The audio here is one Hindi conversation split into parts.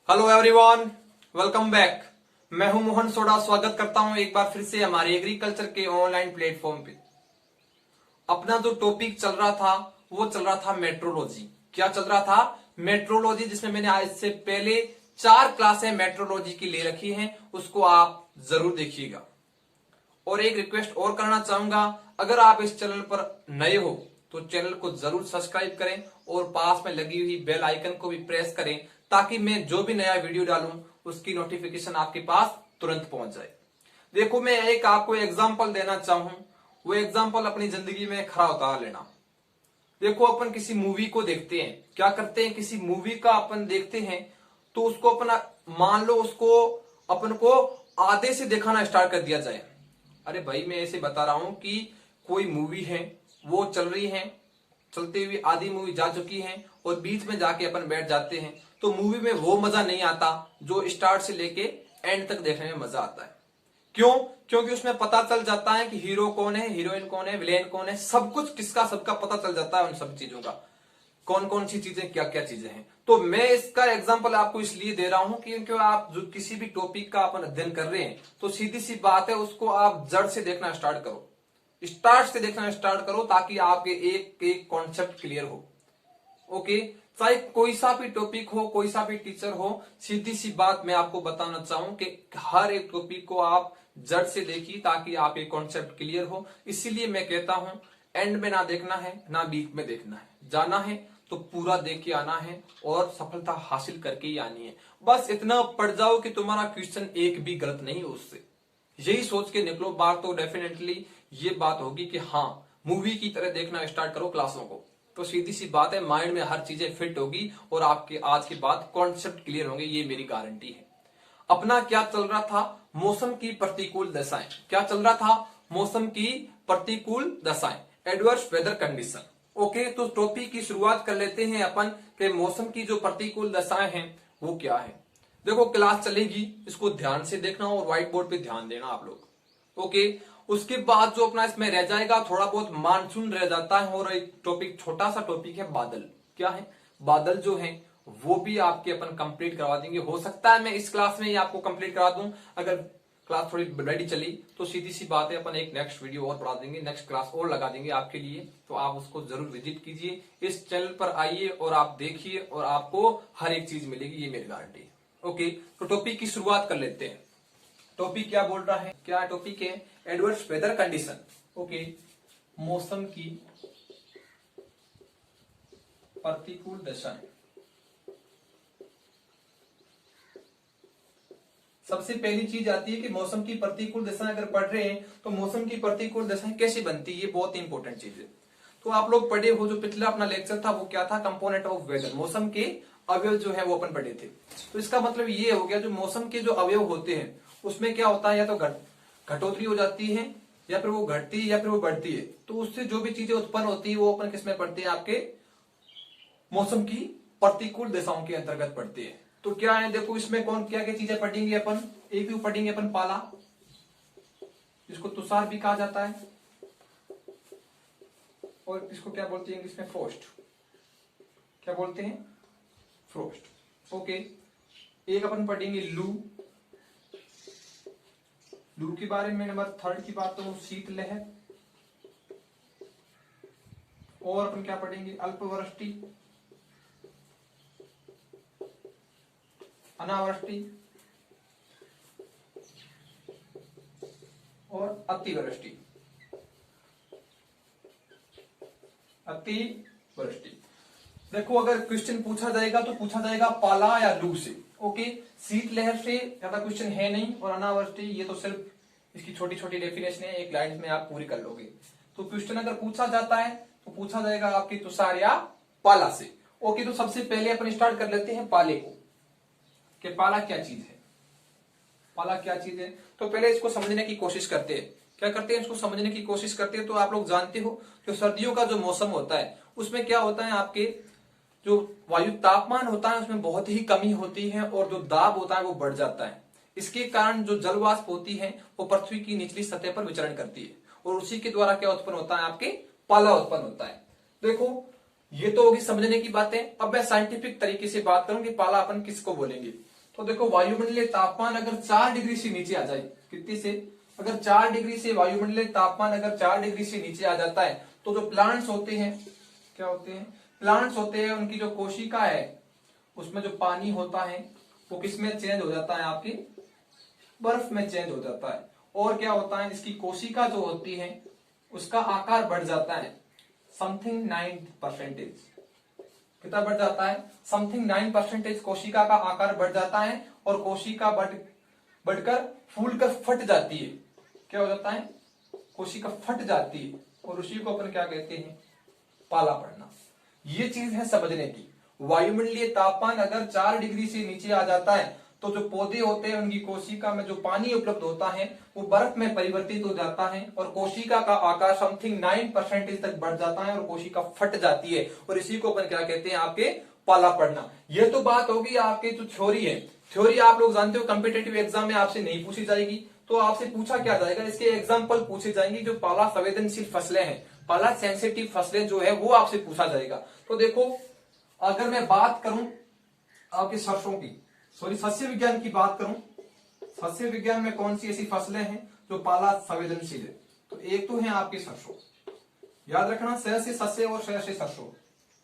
Hello everyone, welcome back. मैं हूं मोहन सोडा। स्वागत करता हूं एक बार फिर से हमारे एग्रीकल्चर के ऑनलाइन प्लेटफॉर्म पे। अपना जो टॉपिक चल रहा था वो चल रहा था मेट्रोलॉजी। क्या चल रहा था? मेट्रोलॉजी, जिसमें मैंने आज से पहले 4 क्लासें मेट्रोलॉजी की ले रखी हैं, उसको आप जरूर देखिएगा। और एक रिक्वेस्ट और करना चाहूंगा, अगर आप इस चैनल पर नए हो तो चैनल को जरूर सब्सक्राइब करें और पास में लगी हुई बेल आइकन को भी प्रेस करें, ताकि मैं जो भी नया वीडियो डालूं उसकी नोटिफिकेशन आपके पास तुरंत पहुंच जाए। देखो, मैं एक आपको एग्जांपल देना चाहूं, वो एग्जांपल अपनी जिंदगी में खरा उतार लेना। देखो, अपन किसी मूवी को देखते हैं, क्या करते हैं, किसी मूवी का अपन देखते हैं तो उसको अपना मान लो उसको अपन को आधे से दिखाना स्टार्ट कर दिया जाए। अरे भाई, मैं ऐसे बता रहा हूं कि कोई मूवी है, वो चल रही है, चलते हुए आधी मूवी जा चुकी है और बीच में जाके अपन बैठ जाते हैं, तो मूवी में वो मजा नहीं आता जो स्टार्ट से लेके एंड तक देखने में मजा आता है। क्यों? क्योंकि उसमें पता चल जाता है कि हीरो कौन है, हीरोइन कौन है, विलेन कौन है, सब कुछ किसका सबका पता चल जाता है। उन सब चीजों का कौन कौन सी चीजें, क्या क्या चीजें हैं। तो मैं इसका एग्जांपल आपको इसलिए दे रहा हूं क्योंकि आप जो किसी भी टॉपिक का अपन अध्ययन कर रहे हैं तो सीधी सी बात है, उसको आप जड़ से देखना स्टार्ट करो, स्टार्ट से देखना स्टार्ट करो, ताकि आपके एक एक कॉन्सेप्ट क्लियर हो। ओके, चाहे कोई सा भी टॉपिक हो, कोई सा भी टीचर हो, सीधी सी बात मैं आपको बताना चाहूं कि हर एक टॉपिक को आप जड़ से देखिए ताकि आप एक कॉन्सेप्ट क्लियर हो। इसीलिए मैं कहता हूं, एंड में ना देखना है ना बीच में देखना है, जाना है तो पूरा देख के आना है और सफलता हासिल करके ही आनी है। बस इतना पढ़ जाओ कि तुम्हारा क्वेश्चन एक भी गलत नहीं हो उससे। यही सोच के निकलो बाहर, तो डेफिनेटली ये बात होगी कि हाँ, मूवी की तरह देखना स्टार्ट करो क्लासों को, तो सीधी सी बात है, माइंड में हर चीजें फिट होगी और आपके आज के बाद कॉन्सेप्ट क्लियर होंगे, ये मेरी गारंटी है। अपना क्या चल रहा था? मौसम की प्रतिकूल दशाएं। क्या चल रहा था? मौसम की प्रतिकूल दशाएं, एडवर्स वेदर कंडीशन। ओके, तो टॉपिक की शुरुआत कर लेते हैं अपन के मौसम की जो प्रतिकूल दशाएं हैं वो क्या है। देखो, क्लास चलेगी, इसको ध्यान से देखना और व्हाइट बोर्ड पे ध्यान देना आप लोग। ओके, उसके बाद जो अपना इसमें रह जाएगा, थोड़ा बहुत मानसून रह जाता है और एक टॉपिक, छोटा सा टॉपिक है बादल। क्या है? बादल जो है वो भी आपके अपन कंप्लीट करवा देंगे। हो सकता है मैं इस क्लास में ही आपको कंप्लीट करा दूं, अगर क्लास थोड़ी बड़ी चली तो सीधी सी बात है, अपन एक नेक्स्ट वीडियो और बढ़ा देंगे, नेक्स्ट क्लास और लगा देंगे आपके लिए। तो आप उसको जरूर विजिट कीजिए, इस चैनल पर आइए और आप देखिए और आपको हर एक चीज मिलेगी, ये मेरी गारंटी है। ओके, तो टॉपिक की शुरुआत कर लेते हैं। टॉपिक क्या बोल रहा है? क्या टॉपिक है? Adverse weather condition. ओके, मौसम की प्रतिकूल दशाएं। सबसे पहली चीज आती है कि मौसम की प्रतिकूल दशाएं अगर पढ़ रहे हैं तो मौसम की प्रतिकूल दशाएं कैसे बनती है, ये बहुत इंपॉर्टेंट चीज है। तो आप लोग पढ़े हो, जो पिछला अपना लेक्चर था वो क्या था? कंपोनेंट ऑफ वेदर, मौसम के अवयव जो है वो अपन पढ़े थे। तो इसका मतलब ये हो गया, जो मौसम के जो अवयव होते हैं उसमें क्या होता है, या तो घटोतरी हो जाती है, या फिर वो घटती है, या फिर वो बढ़ती है। तो उससे जो भी चीजें उत्पन्न होती है वो अपन किसमें पढ़ते हैं? आपके मौसम की प्रतिकूल दशाओं के अंतर्गत पढ़ते हैं। तो क्या है, देखो इसमें कौन क्या क्या चीजें पढ़ेंगे अपन। एक भी पढ़ेंगे अपन पाला, जिसको तुषार भी कहा जाता है, और इसको क्या बोलते हैं इंग्लिश में? फ्रोस्ट। क्या बोलते हैं? फ्रोस्ट। ओके, एक अपन पढ़ेंगे लू। लू के बारे में नंबर 3 की बात करूं, शीतलहर। और अपन क्या पढ़ेंगे? अल्पवृष्टि, अनावृष्टि और अतिवृष्टि। अतिवृष्टि। देखो, अगर क्वेश्चन पूछा जाएगा तो पूछा जाएगा पाला या लू से। ओके, शीतलहर से ज्यादा क्वेश्चन है नहीं, और अनावृष्टि ये तो सिर्फ इसकी छोटी छोटी डेफिनेशन है, एक लाइन में आप पूरी कर लोगे। तो क्वेश्चन अगर पूछा जाता है तो पूछा जाएगा आपकी तुषार या पाला से। ओके, तो सबसे पहले अपन स्टार्ट कर लेते हैं पाले को, कि पाला क्या चीज है। पाला क्या चीज है, तो पहले इसको समझने की कोशिश करते हैं। क्या करते हैं? इसको समझने की कोशिश करते हैं। तो आप लोग जानते हो, जो सर्दियों का जो मौसम होता है उसमें क्या होता है, आपके जो वायु तापमान होता है उसमें बहुत ही कमी होती है और जो दाब होता है वो बढ़ जाता है। इसके कारण जो जलवाष्प होती है वो पृथ्वी की निचली सतह पर विचरण करती है और उसी के द्वारा क्या उत्पन्न होता है? आपके पाला उत्पन्न होता है। देखो, ये तो होगी समझने की बातें। अब मैं साइंटिफिक तरीके से बात करूं कि पाला अपन किसको बोलेंगे। तो देखो वायुमंडलीय तापमान अगर 4 डिग्री से नीचे आ जाए, कितनी से, अगर 4 डिग्री से वायुमंडलीय तापमान अगर 4 डिग्री से नीचे आ जाता है तो जो प्लांट्स होते हैं, क्या होते हैं, प्लांट्स होते हैं, उनकी जो कोशिका है उसमें जो पानी होता है वो किस में चेंज हो जाता है, आपकी बर्फ में चेंज हो जाता है। और क्या होता है, इसकी कोशिका जो होती है उसका आकार बढ़ जाता है समथिंग 9%। कितना बढ़ जाता है, समथिंग 9% कोशिका का आकार बढ़ जाता है और कोशिका बढ़कर फूलकर फट जाती है। क्या हो जाता है, कोशिका फट जाती है और उसी को अपन क्या कहते हैं, पाला पड़ना। ये चीज है समझने की। वायुमंडलीय तापमान अगर 4 डिग्री से नीचे आ जाता है तो जो पौधे होते हैं उनकी कोशिका में जो पानी उपलब्ध होता है वो बर्फ में परिवर्तित हो जाता है और कोशिका का आकार समथिंग 9% तक बढ़ जाता है और कोशिका फट जाती है और इसी को अपन क्या कहते हैं, आपके पाला पड़ना। ये तो बात होगी आपके जो थ्योरी है। थ्योरी आप लोग जानते हो कॉम्पिटेटिव एग्जाम में आपसे नहीं पूछी जाएगी, तो आपसे पूछा क्या जाएगा, इसके एग्जाम्पल पूछे जाएंगे। जो पाला संवेदनशील फसलें हैं, पाला सेंसिटिव फसलें जो है वो आपसे पूछा जाएगा। तो देखो अगर मैं बात करूं आपके सरसों की, सॉरी सस्य विज्ञान की बात करूं, सस्य विज्ञान में कौन सी ऐसी फसलें हैं जो पाला संवेदनशील है, तो एक तो है आपकी सरसों। याद रखना, स से सस्य और श से सरसों।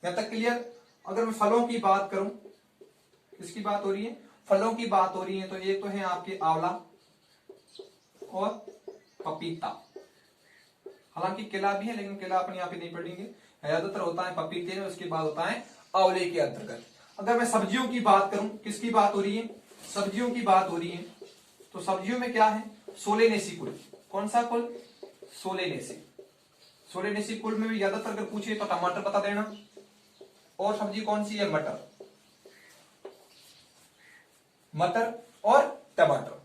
यहां तक क्लियर। अगर मैं फलों की बात करूं, किसकी बात हो रही है, फलों की बात हो रही है, तो एक तो है आपके आंवला और पपीता। हालांकि केला भी है लेकिन केला अपन यहाँ पे नहीं पढ़ेंगे, ज्यादातर होता है पपीते में, उसके बाद होता है आंवले के अंतर्गत। अगर मैं सब्जियों की बात करूं, किसकी बात हो रही है, सब्जियों की बात हो रही है, तो सब्जियों में क्या है, सोलेनेसी कुल। कौन सा कुल, सोलेनेसी। सोलेनेसी कुल में भी ज्यादातर अगर पूछे तो टमाटर बता देना। और सब्जी कौन सी है, मटर, मटर और टमाटर।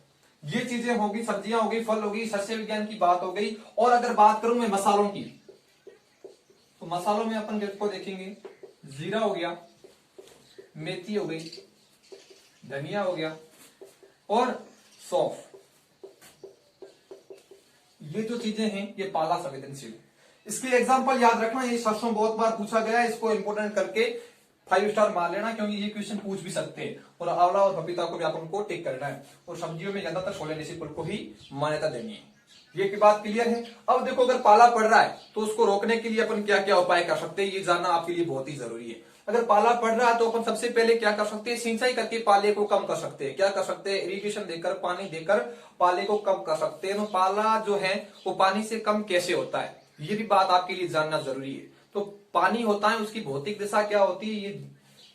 ये चीजें होगी, सब्जियां होगी, फल होगी, सस्य विज्ञान की बात हो गई। और अगर बात करूं मैं मसालों की, तो मसालों में अपन को देखेंगे, जीरा हो गया, मेथी हो गई, धनिया हो गया और सौंफ। ये जो चीजें हैं ये पाला संवेदनशील। इसके एग्जांपल याद रखना, ये सरसों बहुत बार पूछा गया है, इसको इंपोर्टेंट करके 5 स्टार मार लेना, क्योंकि ये क्वेश्चन पूछ भी सकते हैं। और आंवला और पपीता को भी अपन को टिक करना है। और सब्जियों में ज्यादातर सोलेनेसी कुल को ही मान्यता देनी है। ये की बात क्लियर है। अब देखो अगर पाला पड़ रहा है तो उसको रोकने के लिए अपन क्या क्या उपाय कर सकते हैं, ये जानना आपके लिए बहुत ही जरूरी है। अगर पाला पड़ रहा है तो अपन सबसे पहले क्या कर सकते हैं, सिंचाई करके पाले को कम कर सकते हैं। क्या कर सकते हैं, इरिगेशन देकर, पानी देकर पाले को कम कर सकते हैं। तो पाला जो है वो पानी से कम कैसे होता है, ये भी बात आपके लिए जानना जरूरी है। तो पानी होता है, उसकी भौतिक दिशा क्या होती है, ये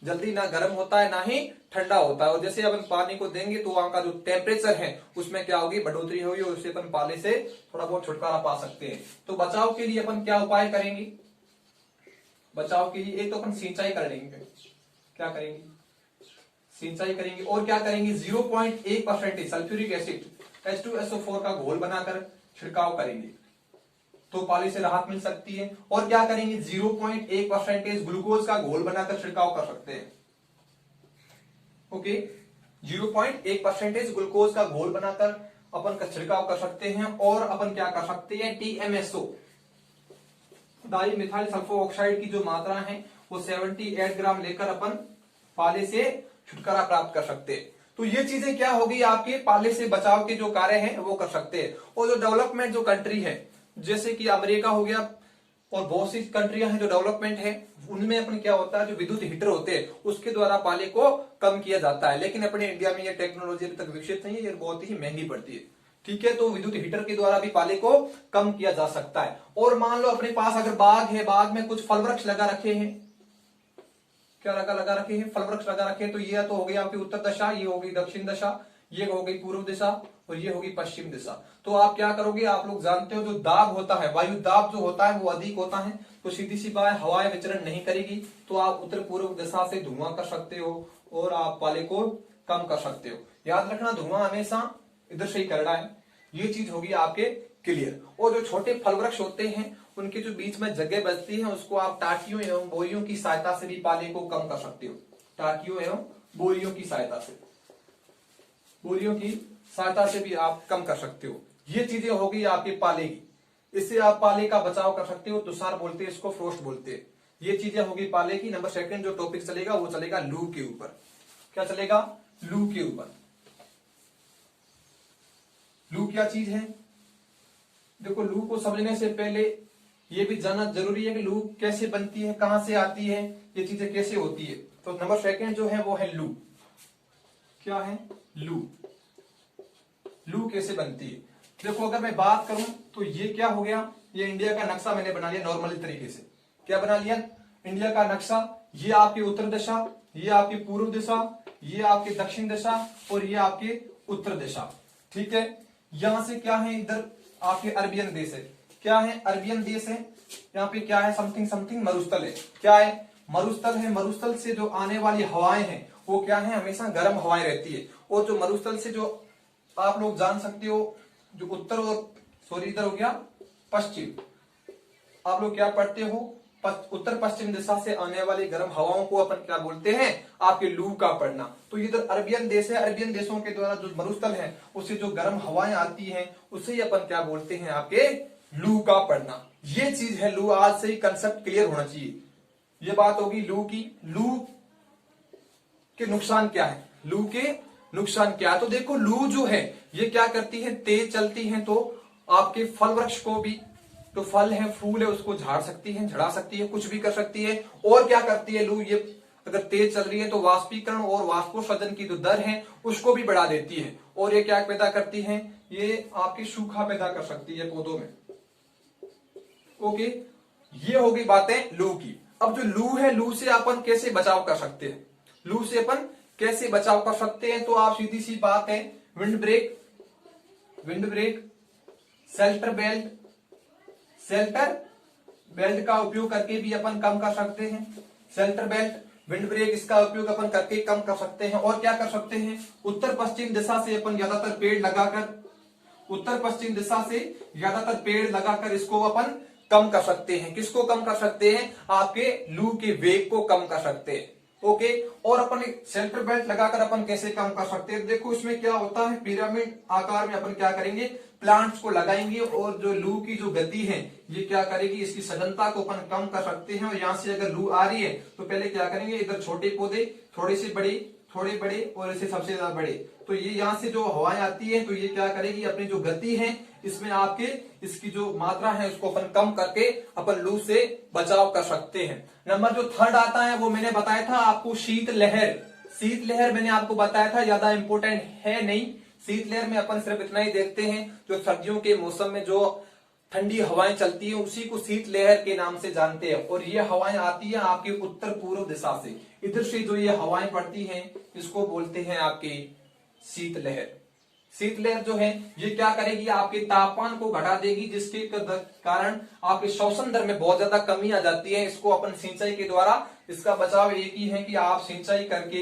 जल्दी ना गर्म होता है ना ही ठंडा होता है। और जैसे अपन पानी को देंगे तो वहां का जो टेम्परेचर है उसमें क्या होगी, बढ़ोतरी होगी और उससे अपन पाले से थोड़ा बहुत छुटकारा पा सकते हैं। तो बचाव के लिए अपन क्या उपाय करेंगे, बचाव के लिए एक तो अपन सिंचाई कर लेंगे। क्या करेंगे, सिंचाई करेंगे। और क्या करेंगे, 0.1% सल्फ्यूरिक एसिड H2SO4 का घोल बनाकर छिड़काव करेंगे तो पाले से राहत मिल सकती है। और क्या करेंगे, 0.1% ग्लूकोज का घोल बनाकर छिड़काव कर सकते हैं। ओके, 0.1% ग्लूकोज का घोल बनाकर अपन का छिड़काव कर सकते हैं। और अपन क्या कर सकते हैं, TMSO di methyl sulpho oxide की जो मात्रा है वो 78 ग्राम लेकर अपन पाले से छुटकारा प्राप्त कर सकते हैं। तो ये चीजें क्या होगी, आपके पाले से बचाव के जो कार्य हैं वो कर सकते हैं। और जो डेवलपमेंट जो कंट्री है, जैसे कि अमेरिका हो गया और बहुत सी कंट्रियां हैं जो डेवलपमेंट है, उनमें अपन क्या होता है, जो विद्युत हीटर होते हैं उसके द्वारा पाले को कम किया जाता है। लेकिन अपने इंडिया में ये टेक्नोलॉजी अभी तक विकसित नहीं है, ये बहुत ही महंगी पड़ती है। ठीक है, तो विद्युत हीटर के द्वारा भी पाले को कम किया जा सकता है। और मान लो अपने पास अगर बाग है, बाग में कुछ फल वृक्ष लगा रखे हैं, क्या लगा रखे हैं, फल वृक्ष लगा रखे हैं, तो ये तो हो गई आपकी उत्तर दिशा, ये हो गई दक्षिण दिशा, ये हो गई पूर्व दिशा और ये होगी पश्चिम दिशा। तो आप क्या करोगे, आप लोग जानते हो जो दाब होता है, वायु दाब जो होता है वो अधिक होता है, तो सीधी सी बात हवाएं विचरण नहीं करेगी, तो आप उत्तर पूर्व दिशा से धुआं कर सकते हो और आप पाले को कम कर सकते हो। याद रखना, धुआं हमेशा इधर से ही करना है। ये चीज होगी आपके क्लियर। और जो छोटे फल वृक्ष होते हैं उनके जो बीच में जगह बचती है उसको आप टाटियों एवं बोरियों की सहायता से भी पाले को कम कर सकते हो। टाटियों एवं बोरियों की सहायता से, बोरियों की सहायता से भी आप कम कर सकते हो। ये चीजें होगी आपके पाले की, इससे आप पाले का बचाव कर सकते हो। तुषार बोलते हैं इसको, फ्रोस्ट बोलते हैं। ये चीजें होगी पाले की। नंबर 2 जो टॉपिक चलेगा वो चलेगा लू के ऊपर। क्या चलेगा, लू के ऊपर। लू क्या चीज है? देखो, लू को समझने से पहले ये भी जानना जरूरी है कि लू कैसे बनती है, कहां से आती है, ये चीजें कैसे होती है। तो नंबर सेकंड जो है वो है लू। क्या है? लू। लू कैसे बनती है? देखो, अगर मैं बात करूं तो ये क्या हो गया, ये इंडिया का नक्शा मैंने बना लिया नॉर्मली तरीके से। क्या बना लिया? इंडिया का नक्शा। ये आपकी उत्तर दिशा, ये आपकी पूर्व दिशा, ये आपकी दक्षिण दिशा और ये आपकी उत्तर दिशा। ठीक है। यहां से क्या है, इधर आपके अरबियन देश है। क्या है? अरबियन देश है। यहाँ पे क्या है? समथिंग समथिंग मरुस्थल है। क्या है? मरुस्थल है। मरुस्थल से जो आने वाली हवाएं हैं वो क्या है? हमेशा गर्म हवाएं रहती है। और जो मरुस्थल से जो आप लोग जान सकते हो, जो उत्तर और सॉरी इधर हो गया पश्चिम, आप लोग क्या पढ़ते हो? उत्तर पश्चिम दिशा से आने वाली गर्म हवाओं को अपन क्या बोलते हैं? आपके लू का पड़ना। तो ये जो अरबियन देश है, अरबियन देशों के द्वारा जो मरुस्थल है उससे जो गर्म हवाएं आती हैं उसे ही अपन क्या बोलते हैं? आपके लू का पड़ना। ये चीज है लू। आज से ही कंसेप्ट क्लियर होना चाहिए। ये बात होगी लू की। लू के नुकसान क्या है? लू के नुकसान क्या है? तो देखो, लू जो है ये क्या करती है? तेज चलती है तो आपके फल वृक्ष को भी, तो फल है, फूल है, उसको झाड़ सकती है, झड़ा सकती है, कुछ भी कर सकती है। और क्या करती है लू? ये अगर तेज चल रही है तो वाष्पीकरण और वाष्पोत्सर्जन की जो दर है उसको भी बढ़ा देती है। और ये क्या पैदा करती है? ये आपकी सूखा पैदा कर सकती है पौधों में। ओके, ये होगी बातें लू की। अब जो लू है, लू से अपन कैसे बचाव कर सकते हैं? लू से अपन कैसे बचाव कर सकते हैं? तो आप सीधी सी बात है, विंड ब्रेक, शेल्टर बेल्ट का उपयोग करके भी अपन कम कर सकते हैं। शेल्टर बेल्ट, विंड ब्रेक, इसका उपयोग अपन करके कम कर सकते हैं। और क्या कर सकते हैं? उत्तर पश्चिम दिशा से अपन ज्यादातर पेड़ लगाकर इसको अपन कम कर सकते हैं। किसको कम कर सकते हैं? आपके लू के वेग को कम कर सकते हैं। ओके। और अपन शेल्टर बेल्ट लगाकर अपन कैसे कम कर सकते हैं? देखो, इसमें क्या होता है, पिरामिड आकार में अपन क्या करेंगे? प्लांट्स को लगाएंगे और जो लू की जो गति है ये क्या करेगी? इसकी सघनता को अपन कम कर सकते हैं। और यहां से अगर लू आ रही है तो पहले क्या करेंगे? इधर छोटे पौधे, थोड़े से बड़े, थोड़े बड़े और ऐसे सबसे ज्यादा बड़े। तो ये यहाँ से जो हवाएं आती है तो ये क्या करेगी? अपनी जो गति है इसमें आपके इसकी जो मात्रा है उसको अपन कम करके अपन लू से बचाव कर सकते हैं। नंबर जो थर्ड आता है वो मैंने बताया था आपको, शीतलहर मैंने आपको बताया था, ज्यादा इंपॉर्टेंट है नहीं। शीतलहर में अपन सिर्फ इतना ही देखते हैं, जो सर्दियों के मौसम में जो ठंडी हवाएं चलती है उसी को शीतलहर के नाम से जानते हैं। और ये हवाएं आती है आपके उत्तर पूर्व दिशा से। इधर से जो ये हवाएं पड़ती हैं इसको बोलते हैं आपकी शीतलहर। शीतलहर जो है ये क्या करेगी? आपके तापमान को घटा देगी, जिसके कारण आपके श्वसन दर में बहुत ज्यादा कमी आ जाती है। इसको अपन सिंचाई के द्वारा, इसका बचाव एक ही है कि आप सिंचाई करके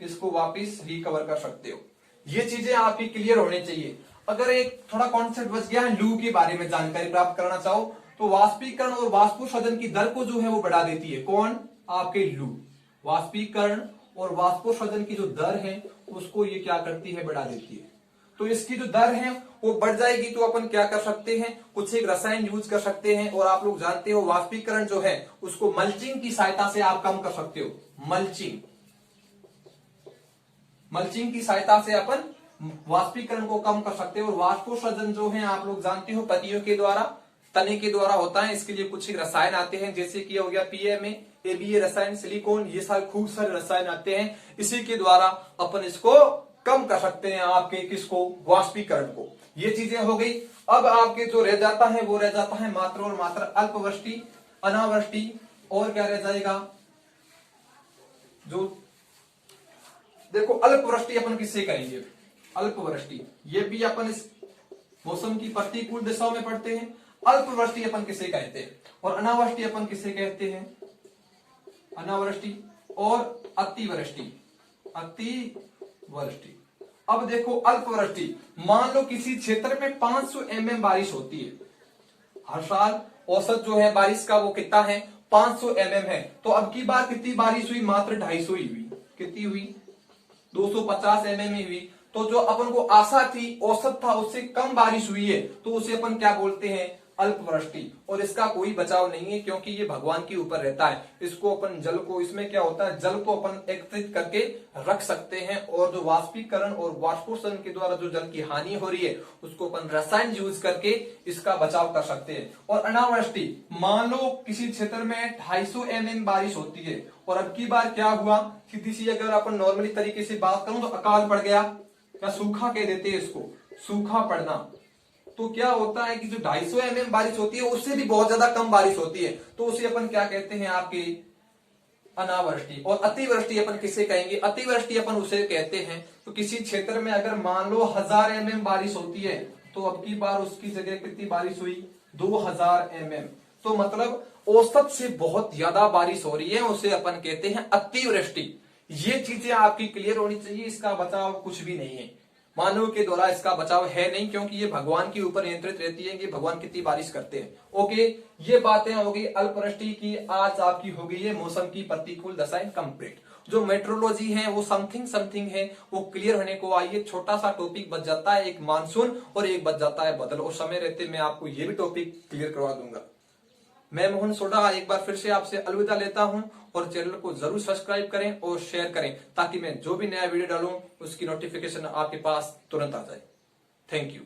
इसको वापस रिकवर कर सकते हो। ये चीजें आपकी क्लियर होनी चाहिए। अगर एक थोड़ा कॉन्सेप्ट बच गया है लू के बारे में जानकारी प्राप्त करना चाहो तो वाष्पीकरण और वाष्पोत्सर्जन की दर को जो है वो बढ़ा देती है। कौन? आपके लू। वाष्पीकरण और वाष्पोत्सर्जन की जो दर है उसको ये क्या करती है? बढ़ा देती है। तो इसकी जो दर है वो बढ़ जाएगी तो अपन क्या कर सकते हैं? कुछ एक रसायन यूज कर सकते हैं। और आप लोग जानते हो वाष्पीकरण जो है उसको मल्चिंग की सहायता से आप कम कर सकते हो। मल्चिंग की सहायता से अपन वाष्पीकरण को कम कर सकते हैं। और वाष्पोत्सर्जन जो है आप लोग जानते हो पत्तियों के द्वारा, तने के द्वारा होता है। इसके लिए कुछ एक रसायन आते हैं, जैसे कि हो गया पीएमए, एबीए रसायन, सिलिकॉन, ये सारे खूब सारे रसायन आते हैं। इसी के द्वारा अपन इसको कम कर सकते हैं, आपके किसको? वाष्पीकरण को। ये चीजें हो गई। अब आपके जो रह जाता है वो रह जाता है मात्र और मात्र अल्पवृष्टि, अनावृष्टि। और क्या रह जाएगा? जो देखो, अल्पवृष्टि अपन किससे करेंगे? अल्पवृष्टि ये भी अपन इस मौसम की प्रतिकूल दिशाओं में पढ़ते हैं। अल्पवृष्टि अपन किसे कहते हैं? और अनावृष्टि अपन किसे कहते हैं? अनावृष्टि और अतिवृष्टि। अब देखो, अल्पवृष्टि, मान लो किसी क्षेत्र में 500 mm बारिश होती है हर साल। औसत जो है बारिश का वो कितना है? 500 mm है। तो अब की बार कितनी बारिश हुई? मात्र 250 ही हुई। कितनी हुई? 250 mm ही हुई। तो जो अपन को आशा थी, औसत था, उससे कम बारिश हुई है तो उसे अपन क्या बोलते हैं? अल्पवृष्टि, और इसका कोई बचाव नहीं है क्योंकि ये भगवान के ऊपर रहता है। इसको अपन जल को, इसमें क्या होता है, जल को अपन एकत्रित करके रख सकते हैं, और जो वाष्पीकरण और वाष्पोषण के द्वारा जो जल की हानि हो रही है उसको अपन रसायन यूज करके इसका बचाव कर सकते हैं। और अनावृष्टि, मान लो किसी क्षेत्र में 250 mm बारिश होती है, और अब की बार क्या हुआ, सीधी सी अगर अपन नॉर्मली तरीके से बात करूं तो अकाल पड़ गया, क्या सूखा कह देते हैं इसको, सूखा पड़ना। तो क्या होता है कि जो 250 mm बारिश होती है उससे भी बहुत ज्यादा कम बारिश होती है, तो उसे अपन क्या कहते हैं आपकी अनावृष्टि। और अतिवृष्टि अपन किसे कहेंगे, अतिवृष्टि अपन उसे कहते हैं तो किसी क्षेत्र में अगर मान लो 1000 mm बारिश होती है, तो अब की बार उसकी जगह कितनी बारिश हुई, 2000 mm। तो मतलब औसत से बहुत ज्यादा बारिश हो रही है, उसे अपन कहते हैं अतिवृष्टि। ये चीजें आपकी क्लियर होनी चाहिए। इसका बचाव कुछ भी नहीं है, मानव के द्वारा इसका बचाव है नहीं, क्योंकि ये भगवान के ऊपर नियंत्रित रहती है कि भगवान कितनी बारिश करते हैं। ओके, ये बातें हो गई अल्पवृष्टि की। आज आपकी हो गई है मौसम की प्रतिकूल दशाएं कंप्लीट। जो मेट्रोलॉजी है वो समथिंग है, वो क्लियर होने को आई है। छोटा सा टॉपिक बच जाता है, एक मानसून और एक बच जाता है बदल, और समय रहते मैं आपको ये भी टॉपिक क्लियर करवा दूंगा। मैं मोहन सोडा एक बार फिर से आपसे अलविदा लेता हूं, और चैनल को जरूर सब्सक्राइब करें और शेयर करें, ताकि मैं जो भी नया वीडियो डालूं उसकी नोटिफिकेशन आपके पास तुरंत आ जाए। Thank you.